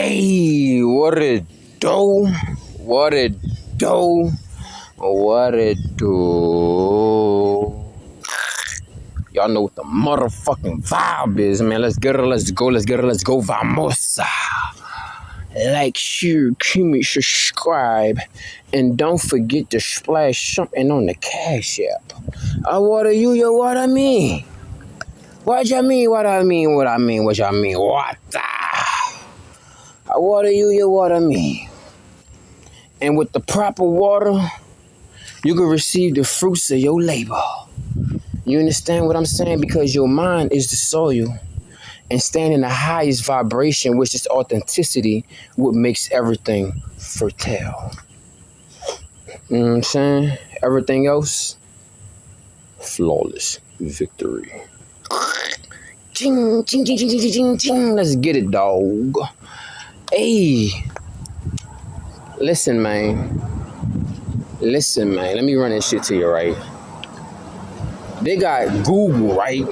Hey, what it do? What it do? What it do? Y'all know what the motherfucking vibe is, man. Let's get it, let's go, vamosa. Like, share, comment, subscribe, and don't forget to splash something on the Cash App. What are you, yo, what I mean? What y'all mean, what I mean, what I mean, what y'all mean, what the? Water you, your water me. And with the proper water, you can receive the fruits of your labor. You understand what I'm saying? Because your mind is the soil. And stand in the highest vibration, which is authenticity, what makes everything fertile. You know what I'm saying? Everything else, flawless victory. Ching, ching, ching, ching, ching, ching, ching. Let's get it, dog. Hey, listen, man. Let me run this shit to you, right? They got Google, right?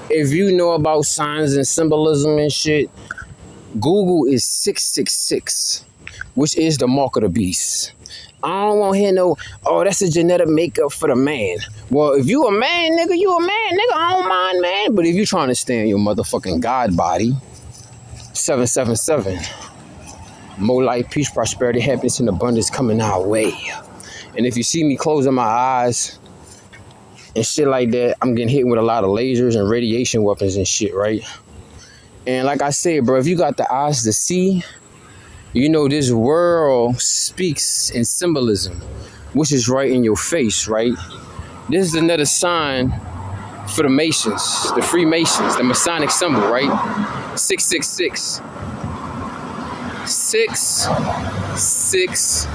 If you know about signs and symbolism and shit, Google is 666, which is the mark of the beast. I don't want to hear no, oh, that's a genetic makeup for the man. Well, if you a man, nigga, you a man, nigga. I don't mind, man. But if you trying to stay in your motherfucking God body, 777. More life, peace, prosperity, happiness, and abundance coming our way. And if you see me closing my eyes and shit like that, I'm getting hit with a lot of lasers and radiation weapons and shit, right? And like I said, bro, if you got the eyes to see, you know this world speaks in symbolism, which is right in your face, right? This is another sign for the Masons, the Freemasons, the Masonic symbol, right? 666. 666.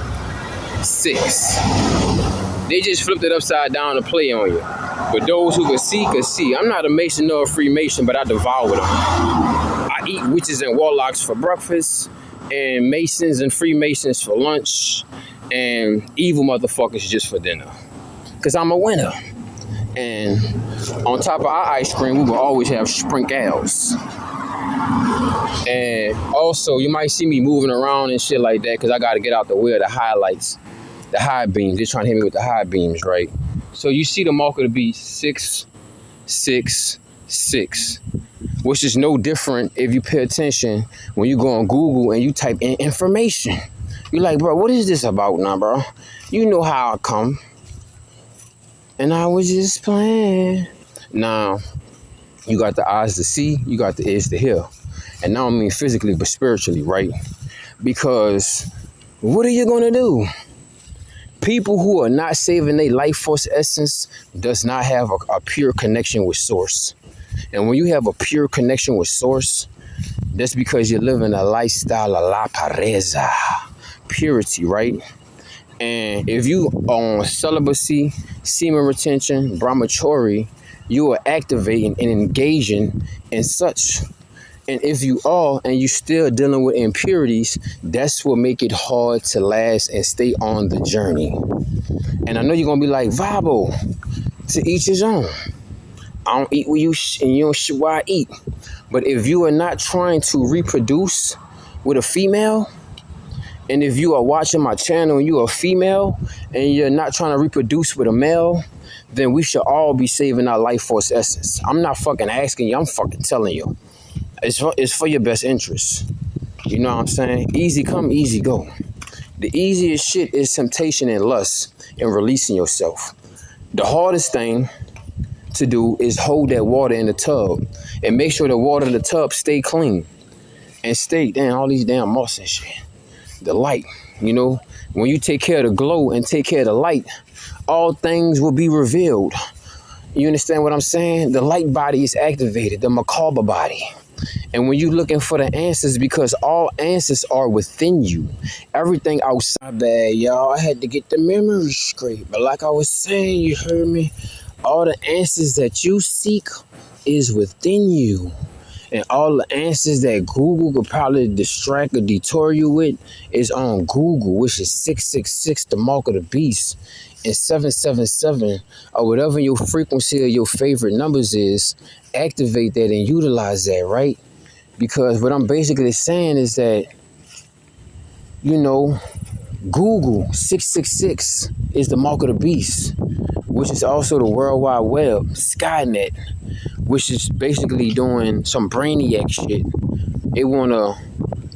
They just flipped it upside down to play on you. But those who could see, could see. I'm not a Mason nor a Freemason, but I devour them. I eat witches and warlocks for breakfast, and Masons and Freemasons for lunch, and evil motherfuckers just for dinner. Because I'm a winner. And on top of our ice cream, we will always have sprinkles. And also, you might see me moving around and shit like that because I got to get out the way of the highlights, the high beams. They're trying to hit me with the high beams, right? So you see the mark of the beast, 666, which is no different if you pay attention when you go on Google and you type in information. You're like, bro, what is this about now, bro? You know how I come. And I was just playing. Now, you got the eyes to see, you got the ears to hear. And now I mean physically, but spiritually, right? Because what are you going to do? People who are not saving their life force essence does not have a pure connection with source. And when you have a pure connection with source, that's because you're living a lifestyle of la pareza, purity, right? And if you are on celibacy, semen retention, brahmachari, you are activating and engaging in such. And if you are, and you still dealing with impurities, that's what make it hard to last and stay on the journey. And I know you're going to be like, Vabo, to each his own. I don't eat what you and you don't shit what I eat. But if you are not trying to reproduce with a female, and if you are watching my channel and you are a female, and you're not trying to reproduce with a male, then we should all be saving our life force essence. I'm not fucking asking you, I'm fucking telling you. It's for your best interest. You know what I'm saying? Easy come, easy go. The easiest shit is temptation and lust and releasing yourself. The hardest thing to do is hold that water in the tub and make sure the water in the tub stay clean and stay, damn, all these damn moss and shit. The light, you know, when you take care of the glow and take care of the light, all things will be revealed. You understand what I'm saying? The light body is activated, the macabre body. And when you're looking for the answers, because all answers are within you, everything outside there, y'all, I had to get the memory straight. But like I was saying, you heard me? All the answers that you seek is within you. And all the answers that Google could probably distract or detour you with is on Google, which is 666, the mark of the beast, and 777, or whatever your frequency or your favorite numbers is. Activate that and utilize that, right? Because what I'm basically saying is that You know, Google 666 is the mark of the beast, which is also the World Wide Web, Skynet, which is basically doing some brainiac shit. They want to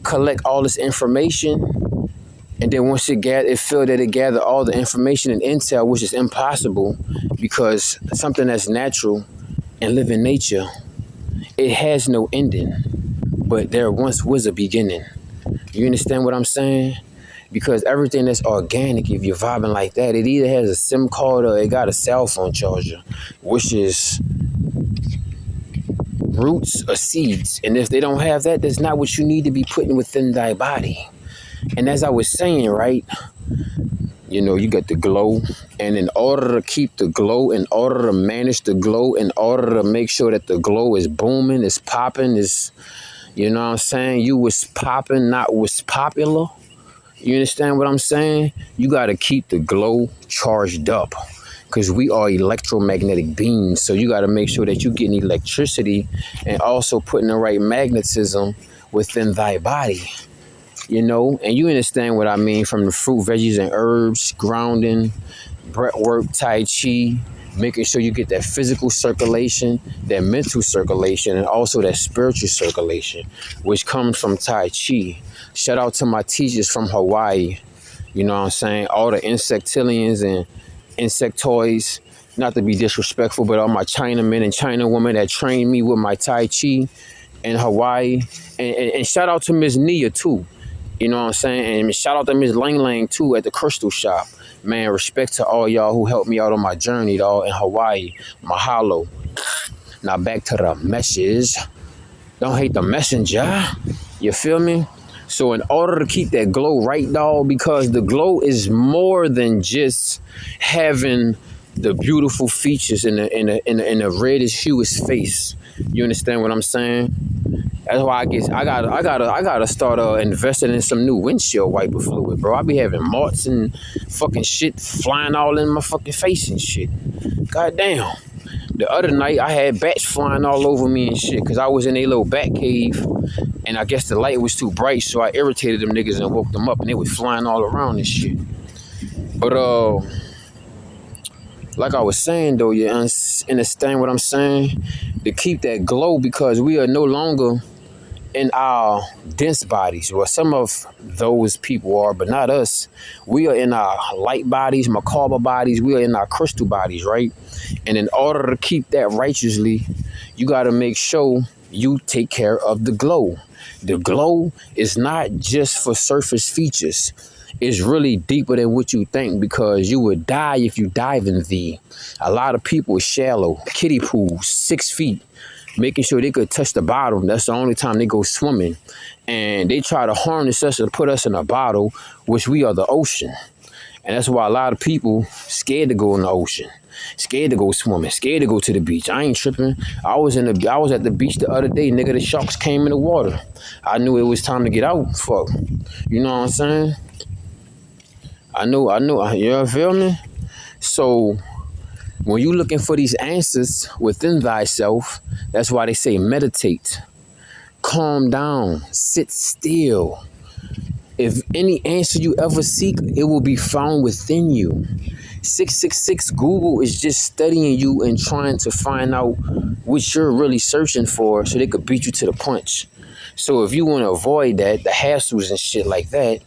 collect all this information, and then once it feel that it gather all the information and intel, which is impossible because something that's natural and live in nature, it has no ending, but there once was a beginning. You understand what I'm saying? Because everything that's organic, if you're vibing like that, it either has a SIM card or it got a cell phone charger, which is roots or seeds. And if they don't have that, that's not what you need to be putting within thy body. And as I was saying, right, you know, you got the glow. And in order to keep the glow, in order to manage the glow, in order to make sure that the glow is booming, is popping, is, you know what I'm saying? You was popping, not was popular. You understand what I'm saying? You got to keep the glow charged up because we are electromagnetic beings. So you got to make sure that you're getting electricity and also putting the right magnetism within thy body, you know? And you understand what I mean from the fruit, veggies, and herbs, grounding, breath work, Tai Chi, making sure you get that physical circulation, that mental circulation, and also that spiritual circulation, which comes from Tai Chi. Shout out to my teachers from Hawaii. You know what I'm saying? All the insectilians and insectoids, not to be disrespectful, but all my Chinamen and Chinawomen that trained me with my Tai Chi in Hawaii. And shout out to Miss Nia too. You know what I'm saying? And shout out to Miss Lang Lang too at the Crystal Shop. Man, respect to all y'all who helped me out on my journey, dawg, in Hawaii. Mahalo. Now back to the message. Don't hate the messenger. You feel me? So in order to keep that glow right, dog, because the glow is more than just having the beautiful features in the reddish hueish face. You understand what I'm saying? That's why I gotta start investing in some new windshield wiper fluid, bro. I be having marks and fucking shit flying all in my fucking face and shit. God damn. The other night, I had bats flying all over me and shit because I was in a little bat cave, and I guess the light was too bright, so I irritated them niggas and woke them up, and they was flying all around and shit. But, like I was saying, though, you understand what I'm saying? To keep that glow, because we are no longer in our dense bodies. Well, some of those people are, but not us. We are in our light bodies, macabre bodies. We are in our crystal bodies, right? And in order to keep that righteously, you got to make sure you take care of the glow. The glow is not just for surface features. It's really deeper than what you think, because you would die if you dive in thee. A lot of people are shallow, kiddie pools, 6 feet, making sure they could touch the bottom. That's the only time they go swimming. And they try to harness us and put us in a bottle, which we are the ocean. And that's why a lot of people scared to go in the ocean, scared to go swimming, scared to go to the beach. I ain't tripping. I was at the beach the other day, nigga. The sharks came in the water. I knew it was time to get out. Fuck. You know what I'm saying? I know. You feel me? So when you looking for these answers within thyself, that's why they say meditate, calm down, sit still. If any answer you ever seek, it will be found within you. 666 Google is just studying you and trying to find out what you're really searching for so they could beat you to the punch. So if you want to avoid that, the hassles and shit like that,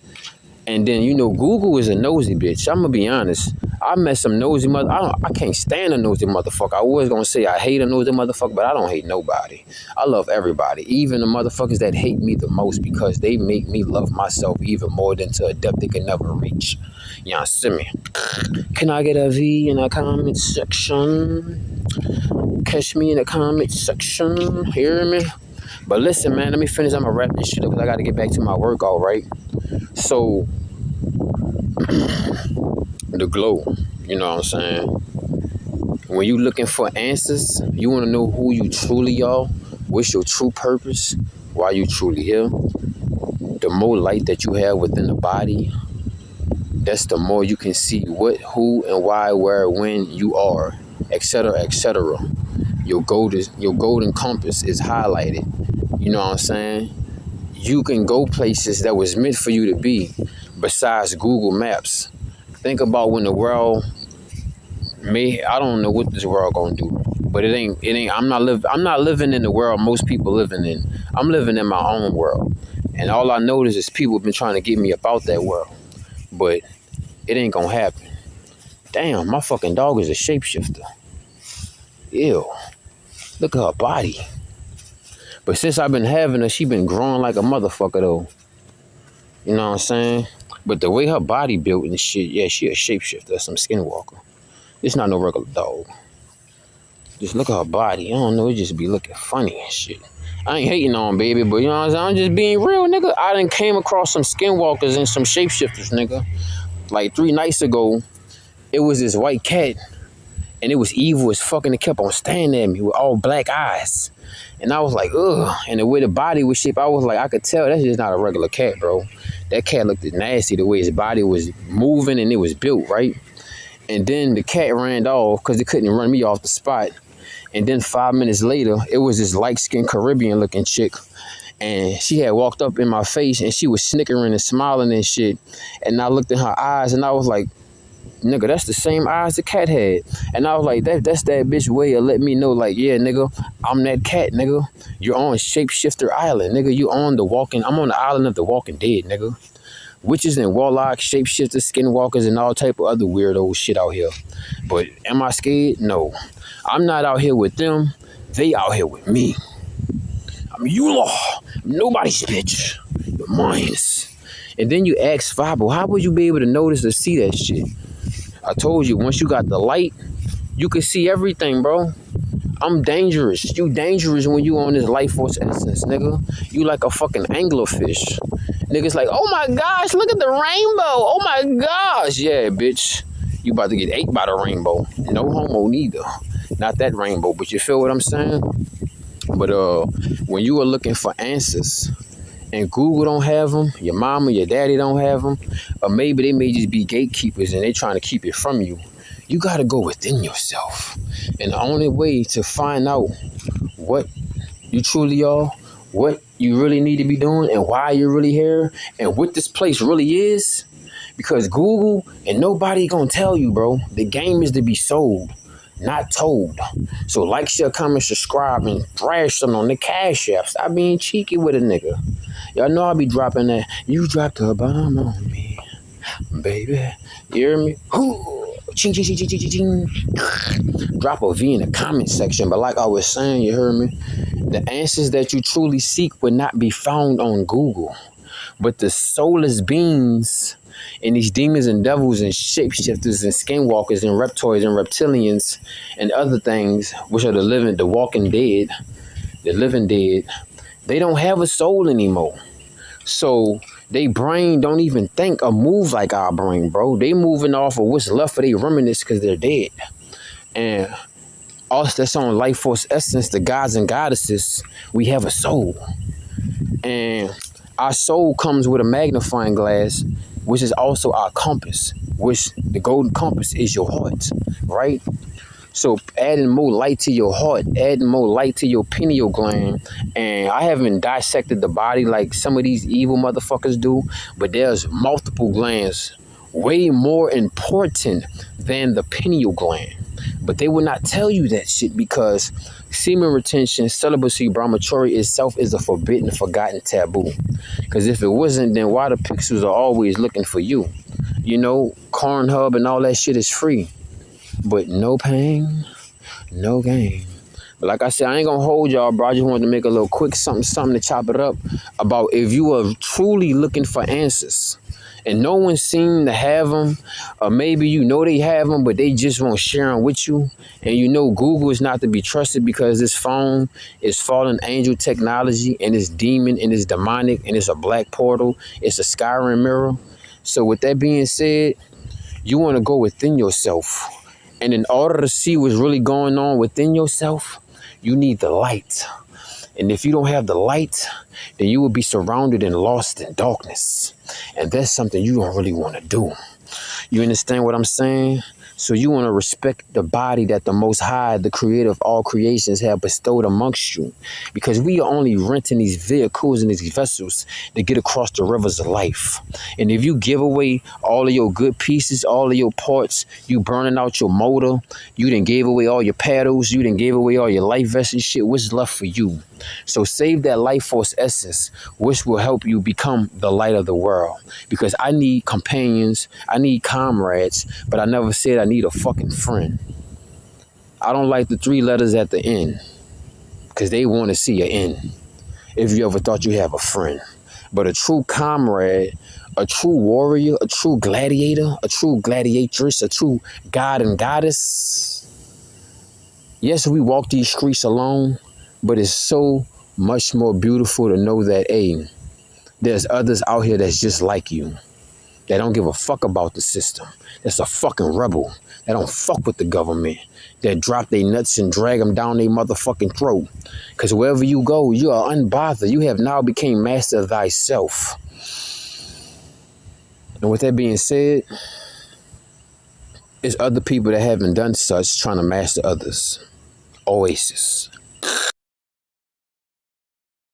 and then, you know, Google is a nosy bitch. I'm going to be honest. I met some nosy I can't stand a nosy motherfucker. I was going to say I hate a nosy motherfucker, but I don't hate nobody. I love everybody, even the motherfuckers that hate me the most, because they make me love myself even more than to a depth they can never reach. You know, see me. Can I get a V in the comment section? Catch me in the comment section. Hear me? But listen, man, let me finish. I'm going to wrap this shit up because I got to get back to my workout, right? So, the glow, you know what I'm saying? When you looking for answers, you want to know who you truly are, what's your true purpose, why you truly here. The more light that you have within the body, that's the more you can see what, who, and why, where, when you are, etc., etc. Your golden compass is highlighted. You know what I'm saying? you can go places that was meant for you to be besides Google Maps. Think about when the world I don't know what this world gonna do, but I'm not living in the world most people living in. I'm living in my own world. And all I notice is people have been trying to get me about that world. But it ain't gonna happen. Damn, my fucking dog is a shapeshifter. Ew. Look at her body. But since I've been having her, she been growing like a motherfucker though. You know what I'm saying? But the way her body built and shit, yeah, she a shapeshifter, some skinwalker. It's not no regular dog. Just look at her body. I don't know, it just be looking funny and shit. I ain't hating on baby, but you know what I'm saying? I'm just being real, nigga. I done came across some skinwalkers and some shapeshifters, nigga. Like 3 nights ago, it was this white cat, and it was evil as fucking. It kept on staring at me with all black eyes. And I was like, ugh. And the way the body was shaped, I was like, I could tell that's just not a regular cat, bro. That cat looked nasty the way his body was moving and it was built, right? And then the cat ran off because it couldn't run me off the spot. And then 5 minutes later, it was this light-skinned Caribbean-looking chick. And she had walked up in my face and she was snickering and smiling and shit. And I looked in her eyes and I was like, nigga, that's the same eyes the cat had. And I was like, that's that bitch way of letting me know, like, yeah, nigga, I'm that cat, nigga. You're on Shapeshifter Island, nigga. I'm on the island of the Walking Dead, nigga. Witches and warlocks, shapeshifters, skinwalkers, and all type of other weirdo shit out here. But am I scared? No. I'm not out here with them. They out here with me. I'm you-law. Nobody's bitch. But mine's. And then you ask Fabo, how would you be able to notice or see that shit? I told you, once you got the light, you can see everything, bro. I'm dangerous. You dangerous when you on this life force essence, nigga. You like a fucking anglerfish. Niggas like, oh my gosh, look at the rainbow. Oh my gosh. Yeah, bitch. You about to get ate by the rainbow. No homo neither. Not that rainbow, but you feel what I'm saying? But when you are looking for answers and Google don't have them, your mama, your daddy don't have them, or maybe they may just be gatekeepers and they trying to keep it from you, you got to go within yourself. And the only way to find out what you truly are, what you really need to be doing, and why you're really here, and what this place really is, because Google and nobody gonna tell you, bro. The game is to be sold, not told. So like, share, comment, subscribe, and thrash them on the Cash App. Stop being cheeky with a nigga. Y'all know I'll be dropping that. You dropped a bomb on me, baby. You hear me? Ooh. Ching, ching, ching, ching, ching, ching. Drop a V in the comment section. But like I was saying, you heard me? The answers that you truly seek would not be found on Google. But the soulless beings and these demons and devils and shapeshifters and skinwalkers and reptoids and reptilians and other things, which are the walking dead, the living dead, they don't have a soul anymore. So they brain don't even think or move like our brain, bro. They moving off of what's left of their remnants because they're dead. And us that's on life force essence, the gods and goddesses, we have a soul. And our soul comes with a magnifying glass, which is also our compass, which the golden compass is your heart, right? So adding more light to your heart, adding more light to your pineal gland. And I haven't dissected the body like some of these evil motherfuckers do, but there's multiple glands way more important than the pineal gland. But they will not tell you that shit because semen retention, celibacy, brahmacharya itself is a forbidden, forgotten taboo. Because if it wasn't, then why the pixels are always looking for you? You know, Cornhub and all that shit is free. But no pain, no gain. But like I said, I ain't gonna hold y'all, bro. I just wanted to make a little quick something to chop it up about if you are truly looking for answers and no one seemed to have them, or maybe you know they have them, but they just won't share them with you. And you know Google is not to be trusted because this phone is fallen angel technology and it's demon and it's demonic and it's a black portal. It's a Skyrim mirror. So with that being said, you want to go within yourself. And in order to see what's really going on within yourself, you need the light. And if you don't have the light, then you will be surrounded and lost in darkness. And that's something you don't really want to do. You understand what I'm saying? So you want to respect the body that the Most High, the creator of all creations, have bestowed amongst you. Because we are only renting these vehicles and these vessels to get across the rivers of life. And if you give away all of your good pieces, all of your parts, you burning out your motor, you done gave away all your paddles, you done gave away all your life vests and shit, what's left for you? So save that life force essence, which will help you become the light of the world. Because I need companions, I need comrades, but I never said I need a fucking friend. I don't like the 3 letters at the end, because they want to see an end. If you ever thought you have a friend. But a true comrade, a true warrior, a true gladiator, a true gladiatress, a true god and goddess. Yes, we walk these streets alone, but it's so much more beautiful to know that, hey, there's others out here that's just like you. That don't give a fuck about the system. That's a fucking rebel. That don't fuck with the government. That drop their nuts and drag them down their motherfucking throat. Because wherever you go, you are unbothered. You have now became master of thyself. And with that being said, it's other people that haven't done such trying to master others. Oasis.